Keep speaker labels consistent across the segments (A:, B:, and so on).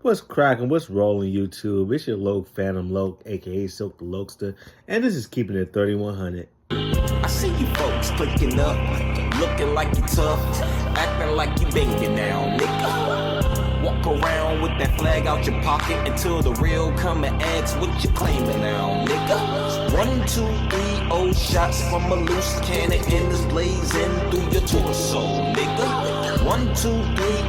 A: What's cracking? What's rolling, YouTube? It's your Loke Phantom Loke, aka Silk the Lokester, and this is Keeping It 3100.
B: I see you folks clicking up, looking like you tough, acting like you banging now, nigga. Walk around with that flag out your pocket until the real come and asks what you claiming now, nigga. 1, 2, 3, oh shots from a loose cannon and it's blazing through your torso, nigga. 1, 2, 3,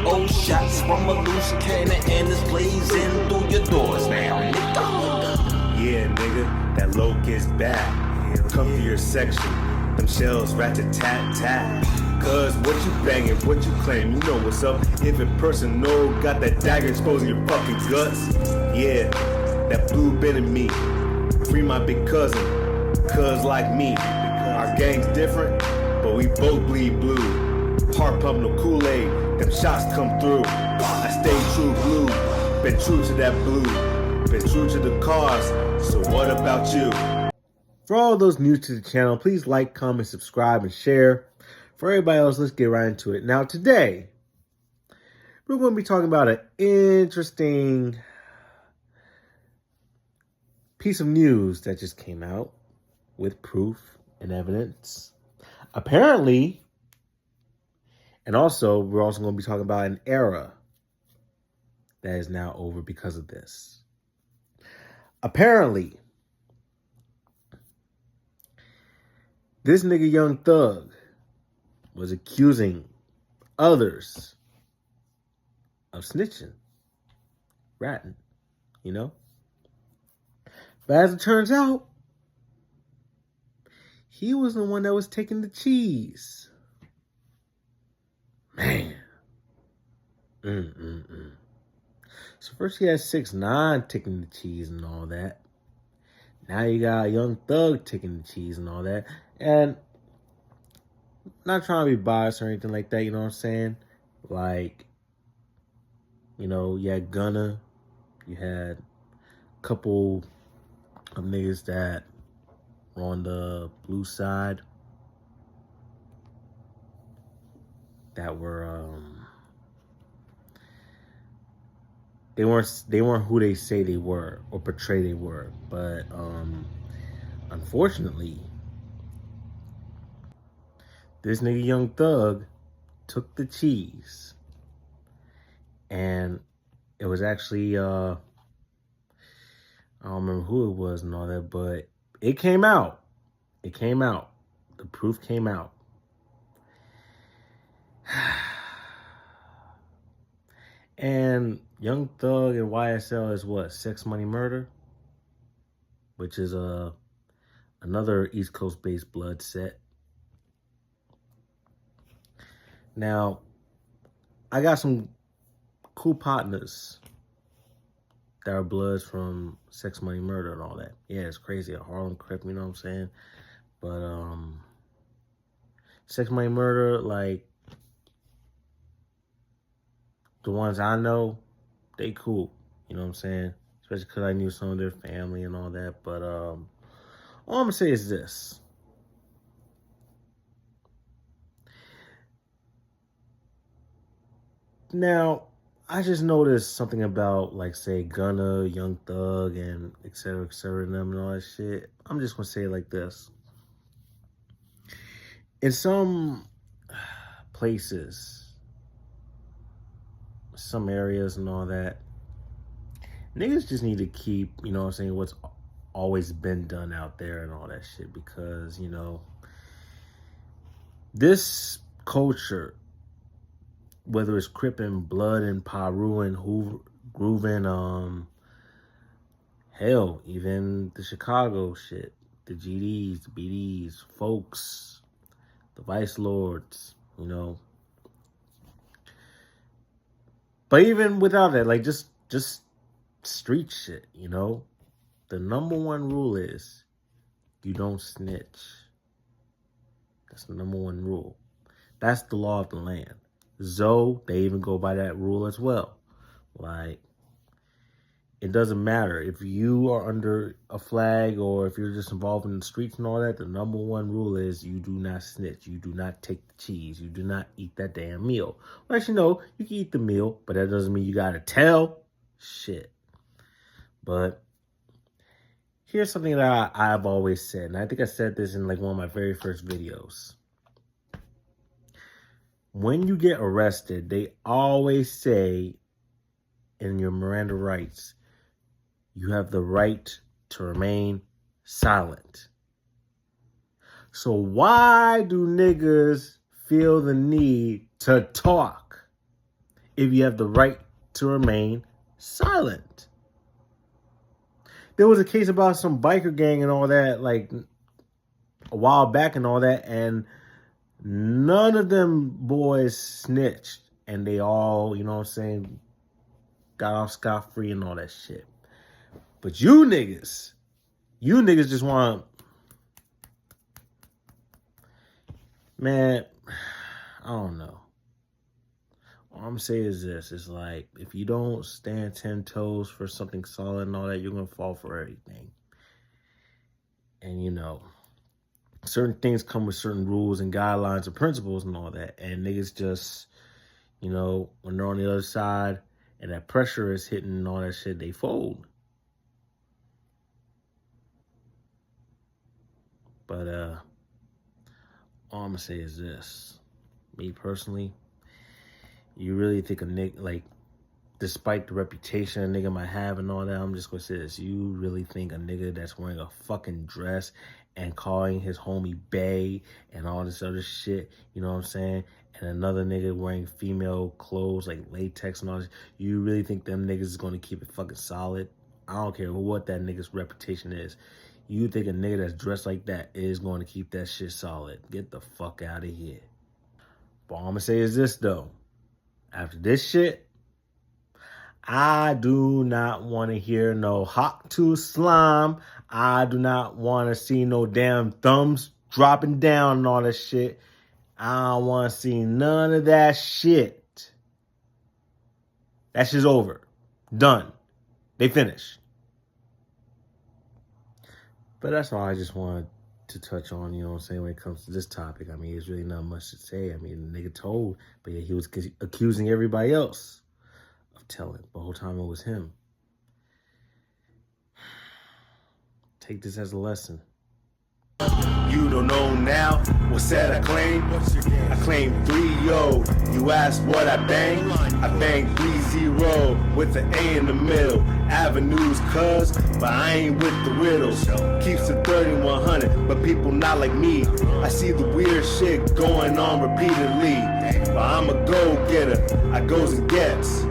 B: oh shots from a loose cannon and it's blazing through your doors now, nigga.
C: Yeah, nigga, that Loke is back. Come to your section, them shells rat-a-tat-tat. Cause what you banging, what you claim, you know what's up. If a person know, got that dagger exposing your fucking guts. Yeah, that blue been in me. Free my big cousin, cuz like me. Our gang's different, but we both bleed blue. Heart pump, no Kool-Aid, them shots come through. I stay true blue, been true to that blue. Been true to the cause, so what about you?
A: For all those new to the channel, please like, comment, subscribe, and share. For everybody else, let's get right into it. Now, today, we're going to be talking about an interesting piece of news that just came out with proof and evidence. Apparently, and also, we're also going to be talking about an era that is now over because of this. Apparently, this nigga Young Thug was accusing others of snitching, ratting, you know? But as it turns out, he was the one that was taking the cheese. Man. So first he had 6ix9ine taking the cheese and all that. Now you got Young Thug taking the cheese and all that. And not trying to be biased or anything like that, you know what I'm saying? Like, you know, you had Gunna, you had a couple of niggas that were on the blue side that were they weren't who they say they were or portray they were, but unfortunately, this nigga Young Thug took the cheese, and it was actually I don't remember who it was and all that, but it came out. It came out. The proof came out. And Young Thug and YSL is what? Sex Money Murder, which is another East Coast based blood set. Now, I got some cool partners that are bloods from Sex Money Murder and all that. Yeah, it's crazy. A Harlem Crip, you know what I'm saying? But Sex Money Murder, like, the ones I know, they cool. You know what I'm saying? Especially because I knew some of their family and all that. But all I'm going to say is this. Now, I just noticed something about, like, say, Gunna, Young Thug, and et cetera, and them and all that shit. I'm just going to say it like this. In some places, some areas and all that, niggas just need to keep, you know what I'm saying, what's always been done out there and all that shit, because, you know, this culture, whether it's Crippin', Blood, and Paru and Groovin', hell, even the Chicago shit, the GDs, the BDs, folks, the Vice Lords, you know. But even without that, like, just street shit, you know. The number one rule is you don't snitch. That's the number one rule. That's the law of the land. Zoe, they even go by that rule as well. Like, it doesn't matter if you are under a flag or if you're just involved in the streets and all that. The number one rule is you do not snitch. You do not take the cheese. You do not eat that damn meal. Well, actually, no, you can eat the meal, but that doesn't mean you gotta tell. shit. But here's something that I've always said, and I think I said this in like one of my very first videos. When you get arrested, they always say in your Miranda rights, you have the right to remain silent. So why do niggas feel the need to talk if you have the right to remain silent? There was a case about some biker gang and all that, like a while back and all that, and none of them boys snitched, and they all, you know what I'm saying, got off scot-free and all that shit. But you niggas just want, man, I don't know. All I'm saying is this. It's like, if you don't stand 10 toes for something solid and all that, you're going to fall for everything. And, you know, certain things come with certain rules and guidelines and principles and all that. And niggas just, you know, when they're on the other side and that pressure is hitting and all that shit, they fold. But all I'm going to say is this. Me personally, you really think a nigga, like, despite the reputation a nigga might have and all that, I'm just going to say this. You really think a nigga that's wearing a fucking dress and calling his homie bae and all this other shit, you know what I'm saying? And another nigga wearing female clothes, like latex and all this, you really think them niggas is going to keep it fucking solid? I don't care what that nigga's reputation is. You think a nigga that's dressed like that is going to keep that shit solid? Get the fuck out of here. But all I'm going to say is this, though. After this shit, I do not want to hear no hot to slime. I do not want to see no damn thumbs dropping down and all that shit. I don't want to see none of that shit. That shit's over. Done. They finished. But that's all I just wanted to touch on, you know what I'm saying, when it comes to this topic. I mean, there's really not much to say. I mean, the nigga told, but yeah, he was accusing everybody else of telling. The whole time it was him. Take this as a lesson.
C: You don't know now what said I claim. I claim 3-0. You ask what I bang? I bang 3-0 with the A in the middle. Avenues, cuz, but I ain't with the riddles. Keeps the 3100, but people not like me. I see the weird shit going on repeatedly. But I'm a go-getter. I goes and gets.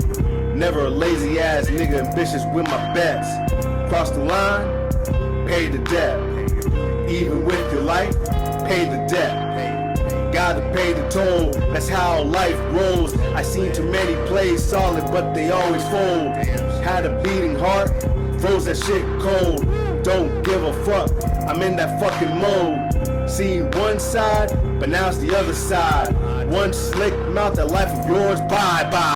C: Never a lazy ass nigga ambitious with my bets. Cross the line, pay the debt. Even with your life, pay the debt. Gotta pay the toll, that's how life rolls. I seen too many plays solid, but they always fold. Had a beating heart, froze that shit cold. Don't give a fuck, I'm in that fucking mode. Seen one side, but now it's the other side. One slick mouth, that life of yours, bye-bye.